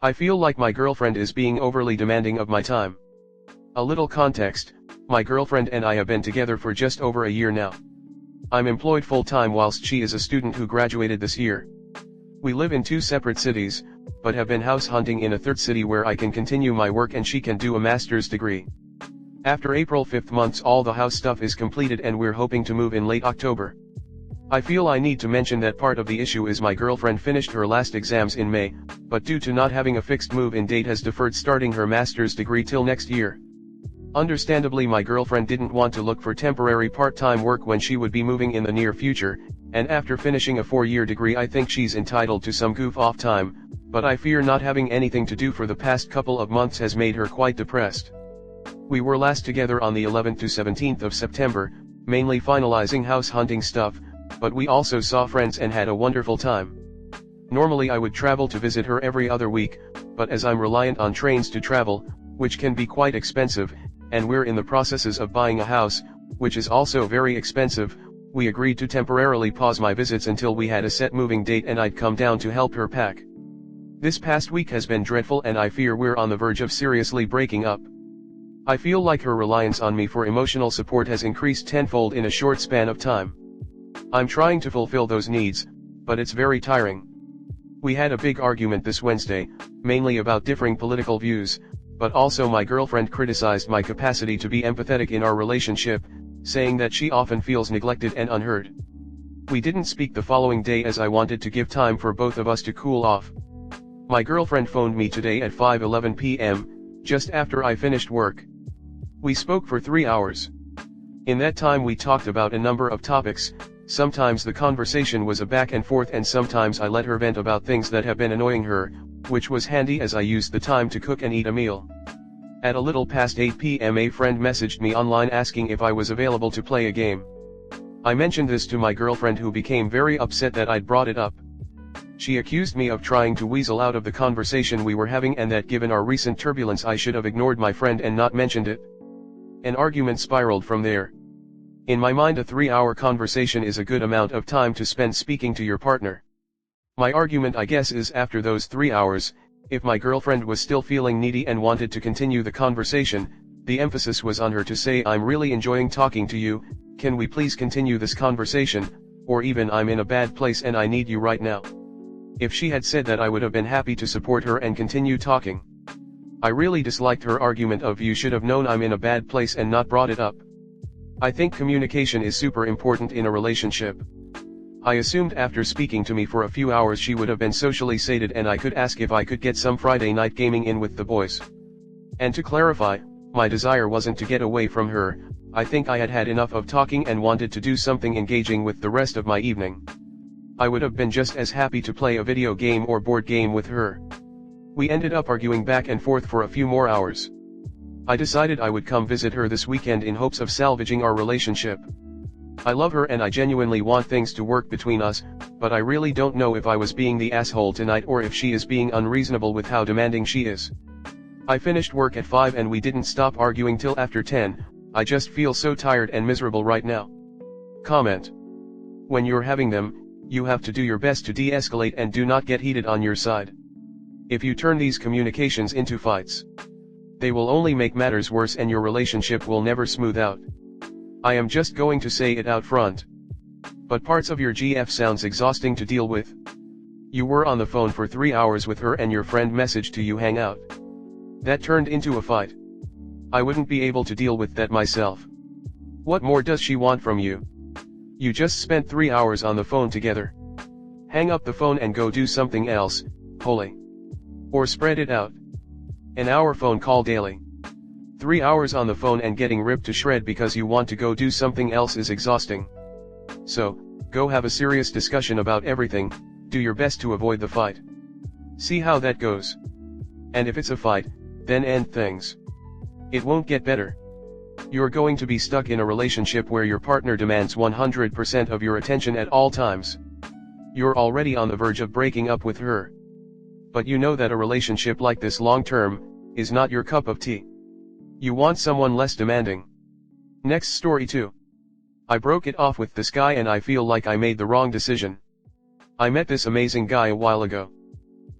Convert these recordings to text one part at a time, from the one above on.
I feel like my girlfriend is being overly demanding of my time. A little context, my girlfriend and I have been together for just over a year now. I'm employed full-time whilst she is a student who graduated this year. We live in two separate cities, but have been house hunting in a third city where I can continue my work and she can do a master's degree. After April 5th months all the house stuff is completed and we're hoping to move in late October. I feel I need to mention that part of the issue is my girlfriend finished her last exams in May, but due to not having a fixed move-in date has deferred starting her master's degree till next year. Understandably my girlfriend didn't want to look for temporary part-time work when she would be moving in the near future, and after finishing a 4-year degree I think she's entitled to some goof-off time, but I fear not having anything to do for the past couple of months has made her quite depressed. We were last together on the 11th to 17th of September, mainly finalizing house hunting stuff, but we also saw friends and had a wonderful time. Normally I would travel to visit her every other week, but as I'm reliant on trains to travel, which can be quite expensive, and we're in the processes of buying a house, which is also very expensive, we agreed to temporarily pause my visits until we had a set moving date and I'd come down to help her pack. This past week has been dreadful and I fear we're on the verge of seriously breaking up. I feel like her reliance on me for emotional support has increased tenfold in a short span of time. I'm trying to fulfill those needs, but it's very tiring. We had a big argument this Wednesday, mainly about differing political views, but also my girlfriend criticized my capacity to be empathetic in our relationship, saying that she often feels neglected and unheard. We didn't speak the following day as I wanted to give time for both of us to cool off. My girlfriend phoned me today at 5:11 p.m., just after I finished work. We spoke for 3 hours. In that time we talked about a number of topics. Sometimes the conversation was a back and forth and sometimes I let her vent about things that have been annoying her, which was handy as I used the time to cook and eat a meal. At a little past 8 p.m. a friend messaged me online asking if I was available to play a game. I mentioned this to my girlfriend who became very upset that I'd brought it up. She accused me of trying to weasel out of the conversation we were having and that given our recent turbulence I should have ignored my friend and not mentioned it. An argument spiraled from there. In my mind a 3-hour conversation is a good amount of time to spend speaking to your partner. My argument I guess is after those 3 hours, if my girlfriend was still feeling needy and wanted to continue the conversation, the emphasis was on her to say I'm really enjoying talking to you, can we please continue this conversation, or even I'm in a bad place and I need you right now. If she had said that I would have been happy to support her and continue talking. I really disliked her argument of you should have known I'm in a bad place and not brought it up. I think communication is super important in a relationship. I assumed after speaking to me for a few hours she would have been socially sated and I could ask if I could get some Friday night gaming in with the boys. And to clarify, my desire wasn't to get away from her, I think I had had enough of talking and wanted to do something engaging with the rest of my evening. I would have been just as happy to play a video game or board game with her. We ended up arguing back and forth for a few more hours. I decided I would come visit her this weekend in hopes of salvaging our relationship. I love her and I genuinely want things to work between us, but I really don't know if I was being the asshole tonight or if she is being unreasonable with how demanding she is. I finished work at 5 and we didn't stop arguing till after 10, I just feel so tired and miserable right now. Comment. When you're having them, you have to do your best to de-escalate and do not get heated on your side. If you turn these communications into fights, they will only make matters worse and your relationship will never smooth out. I am just going to say it out front. But parts of your GF sounds exhausting to deal with. You were on the phone for 3 hours with her and your friend messaged to you hang out. That turned into a fight. I wouldn't be able to deal with that myself. What more does she want from you? You just spent 3 hours on the phone together. Hang up the phone and go do something else, holy. Or spread it out. An hour phone call daily. 3 hours on the phone and getting ripped to shred because you want to go do something else is exhausting. So, go have a serious discussion about everything, do your best to avoid the fight. See how that goes. And if it's a fight, then end things. It won't get better. You're going to be stuck in a relationship where your partner demands 100% of your attention at all times. You're already on the verge of breaking up with her. But you know that a relationship like this long-term, is not your cup of tea. You want someone less demanding. Next story 2. I broke it off with this guy and I feel like I made the wrong decision. I met this amazing guy a while ago.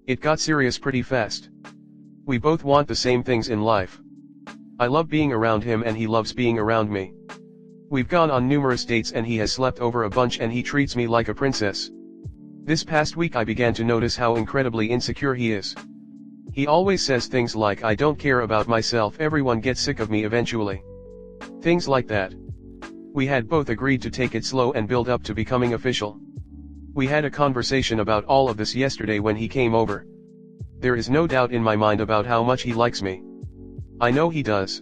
It got serious pretty fast. We both want the same things in life. I love being around him and he loves being around me. We've gone on numerous dates and he has slept over a bunch and he treats me like a princess. This past week I began to notice how incredibly insecure he is. He always says things like, "I don't care about myself, everyone gets sick of me eventually." Things like that. We had both agreed to take it slow and build up to becoming official. We had a conversation about all of this yesterday when he came over. There is no doubt in my mind about how much he likes me. I know he does.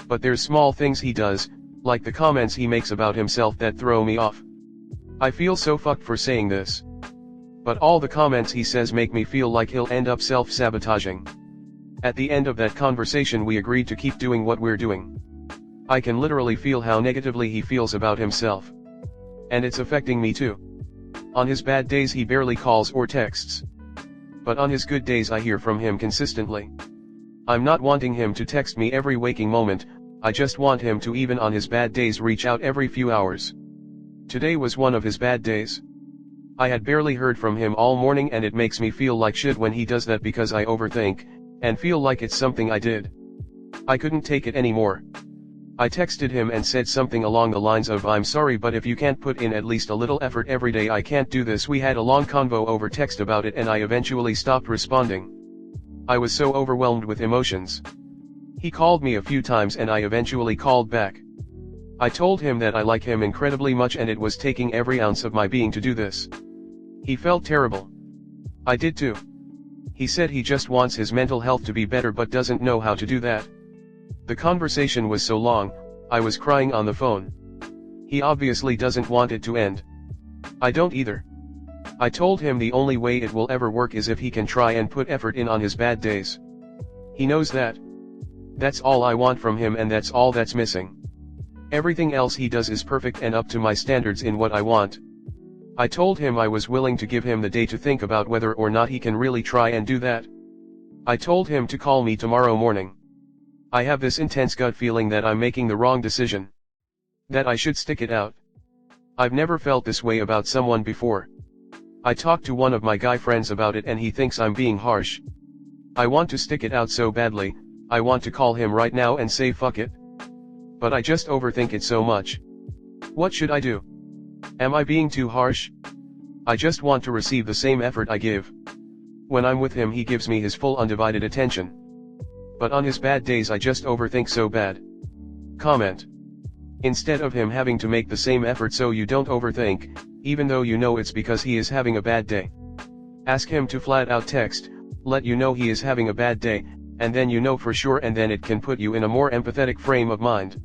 But there's small things he does, like the comments he makes about himself, that throw me off. I feel so fucked for saying this. But all the comments he says make me feel like he'll end up self-sabotaging. At the end of that conversation we agreed to keep doing what we're doing. I can literally feel how negatively he feels about himself. And it's affecting me too. On his bad days he barely calls or texts. But on his good days I hear from him consistently. I'm not wanting him to text me every waking moment, I just want him to, even on his bad days, reach out every few hours. Today was one of his bad days. I had barely heard from him all morning and it makes me feel like shit when he does that because I overthink, and feel like it's something I did. I couldn't take it anymore. I texted him and said something along the lines of, "I'm sorry, but if you can't put in at least a little effort every day I can't do this." We had a long convo over text about it and I eventually stopped responding. I was so overwhelmed with emotions. He called me a few times and I eventually called back. I told him that I like him incredibly much and it was taking every ounce of my being to do this. He felt terrible. I did too. He said he just wants his mental health to be better but doesn't know how to do that. The conversation was so long, I was crying on the phone. He obviously doesn't want it to end. I don't either. I told him the only way it will ever work is if he can try and put effort in on his bad days. He knows that. That's all I want from him and that's all that's missing. Everything else he does is perfect and up to my standards in what I want. I told him I was willing to give him the day to think about whether or not he can really try and do that. I told him to call me tomorrow morning. I have this intense gut feeling that I'm making the wrong decision. That I should stick it out. I've never felt this way about someone before. I talked to one of my guy friends about it and he thinks I'm being harsh. I want to stick it out so badly, I want to call him right now and say fuck it. But I just overthink it so much. What should I do? Am I being too harsh? I just want to receive the same effort I give. When I'm with him he gives me his full undivided attention. But on his bad days I just overthink so bad. Comment. Instead of him having to make the same effort so you don't overthink, even though you know it's because he is having a bad day. Ask him to flat out text, let you know he is having a bad day, and then you know for sure, and then it can put you in a more empathetic frame of mind.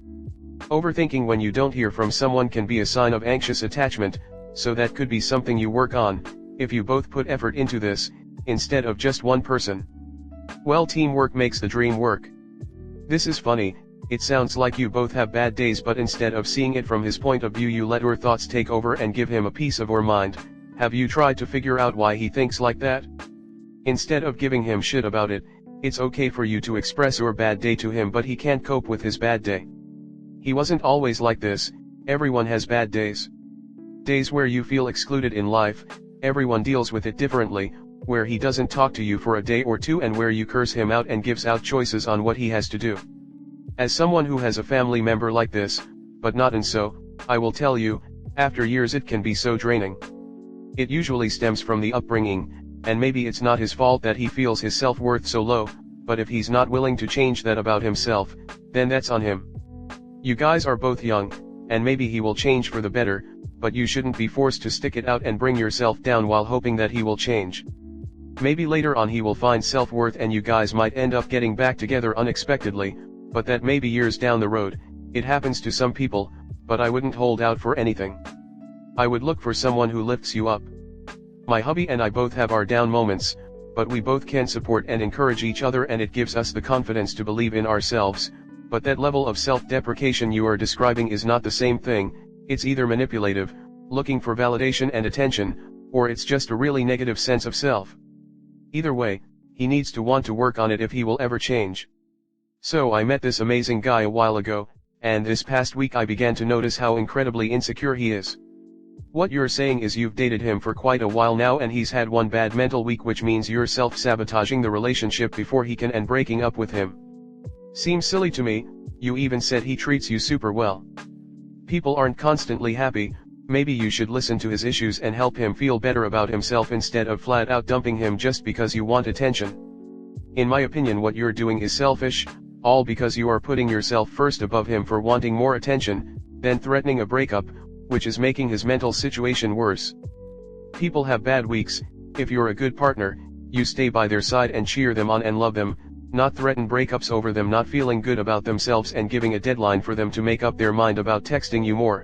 Overthinking when you don't hear from someone can be a sign of anxious attachment, so that could be something you work on, if you both put effort into this, instead of just one person. Well, teamwork makes the dream work. This is funny, it sounds like you both have bad days, but instead of seeing it from his point of view you let your thoughts take over and give him a piece of your mind. Have you tried to figure out why he thinks like that? Instead of giving him shit about it, it's okay for you to express your bad day to him, but he can't cope with his bad day. He wasn't always like this, everyone has bad days. Days where you feel excluded in life, everyone deals with it differently, where he doesn't talk to you for a day or two and where you curse him out and gives out choices on what he has to do. As someone who has a family member like this, but not and so, I will tell you, after years it can be so draining. It usually stems from the upbringing, and maybe it's not his fault that he feels his self-worth so low, but if he's not willing to change that about himself, then that's on him. You guys are both young, and maybe he will change for the better, but you shouldn't be forced to stick it out and bring yourself down while hoping that he will change. Maybe later on he will find self-worth and you guys might end up getting back together unexpectedly, but that may be years down the road. It happens to some people, but I wouldn't hold out for anything. I would look for someone who lifts you up. My hubby and I both have our down moments, but we both can support and encourage each other, and it gives us the confidence to believe in ourselves. But that level of self-deprecation you are describing is not the same thing. It's either manipulative, looking for validation and attention, or it's just a really negative sense of self. Either way, he needs to want to work on it if he will ever change. So I met this amazing guy a while ago, and this past week I began to notice how incredibly insecure he is. What you're saying is you've dated him for quite a while now and he's had one bad mental week, which means you're self-sabotaging the relationship before he can and breaking up with him. Seems silly to me. You even said he treats you super well. People aren't constantly happy. Maybe you should listen to his issues and help him feel better about himself instead of flat out dumping him just because you want attention. In my opinion, what you're doing is selfish, all because you are putting yourself first above him for wanting more attention, then threatening a breakup, which is making his mental situation worse. People have bad weeks. If you're a good partner, you stay by their side and cheer them on and love them, not threaten breakups over them not feeling good about themselves and giving a deadline for them to make up their mind about texting you more.